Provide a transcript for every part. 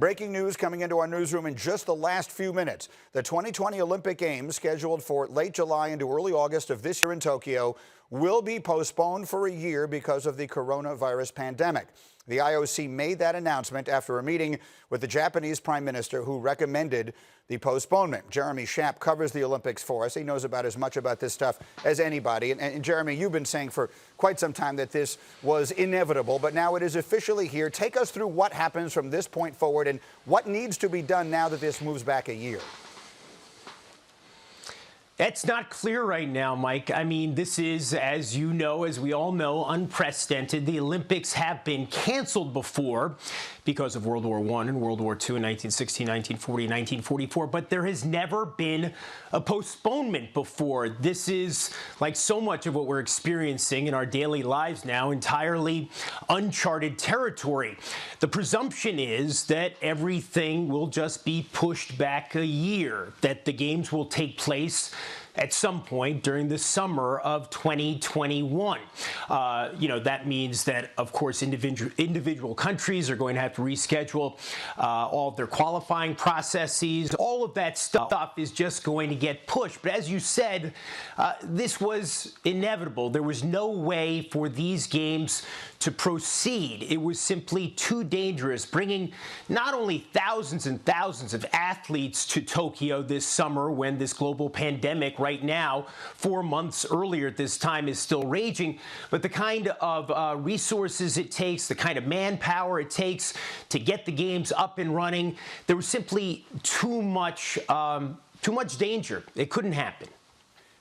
Breaking news coming into our newsroom in just the last few minutes. The 2020 Olympic Games, scheduled for late July into early August of this year in Tokyo, will be postponed for a year because of the coronavirus pandemic. The IOC made that announcement after a meeting with the Japanese Prime Minister, who recommended the postponement. Jeremy Schaap covers the Olympics for us. He knows about as much about this stuff as anybody. And Jeremy, you've been saying for quite some time that this was inevitable, but now it is officially here. Take us through what happens from this point forward and what needs to be done now that this moves back a year. It's not clear right now, Mike. I mean, this is, as you know, as we all know, unprecedented. The Olympics have been canceled before because of World War I and World War II in 1916, 1940, 1944, but there has never been a postponement before. This is, like so much of what we're experiencing in our daily lives now, entirely uncharted territory. The presumption is that everything will just be pushed back a year, that the games will take place at some point during the summer of 2021. That means that, of course, individual countries are going to have to reschedule all of their qualifying processes. All of that stuff is just going to get pushed. But as you said, this was inevitable. There was no way for these games to proceed. It was simply too dangerous, bringing not only thousands and thousands of athletes to Tokyo this summer when this global pandemic right now, 4 months earlier at this time, is still raging, but the kind of resources it takes, the kind of manpower it takes to get the games up and running, there was simply too much danger. It couldn't happen.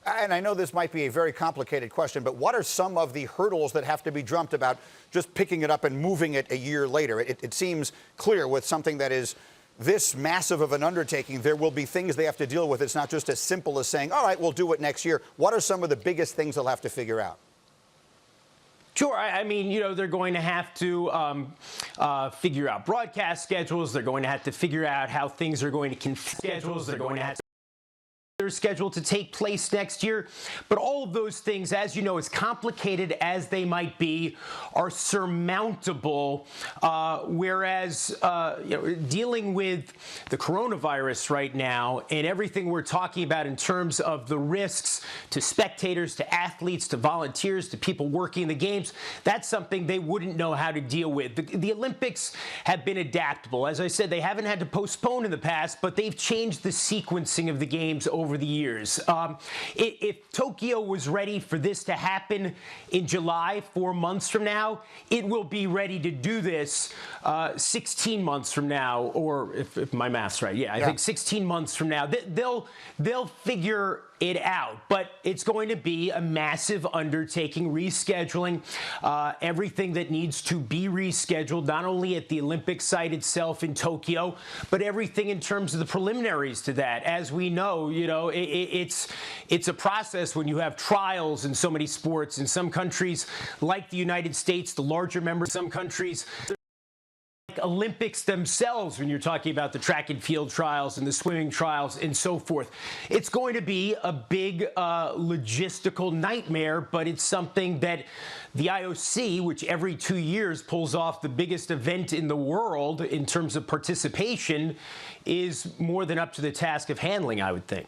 And I know this might be a very complicated question, but what are some of the hurdles that have to be jumped about just picking it up and moving it a year later? It seems clear with something that is this massive of an undertaking, there will be things they have to deal with. It's not just as simple as saying, all right, we'll do it next year. What are some of the biggest things they'll have to figure out? Sure. I mean, they're going to have to figure out broadcast schedules. They're going to have to figure out how things are going to schedules. They're going to have to scheduled to take place next year. But all of those things, as you know, as complicated as they might be, are surmountable. Whereas dealing with the coronavirus right now and everything we're talking about in terms of the risks to spectators, to athletes, to volunteers, to people working the games, that's something they wouldn't know how to deal with. The Olympics have been adaptable. As I said, they haven't had to postpone in the past, but they've changed the sequencing of the games over the years. If Tokyo was ready for this to happen in July, 4 months from now, it will be ready to do this 16 months from now, or if my math's right, I think 16 months from now. They'll figure it out, but it's going to be a massive undertaking, rescheduling everything that needs to be rescheduled, not only at the Olympic site itself in Tokyo, but everything in terms of the preliminaries to that. As we know, it's a process when you have trials in so many sports. In some countries, like the United States, the larger members, some countries, Olympics themselves, when you're talking about the track and field trials and the swimming trials and so forth. It's going to be a big logistical nightmare, but it's something that the IOC, which every 2 years pulls off the biggest event in the world in terms of participation, is more than up to the task of handling, I would think.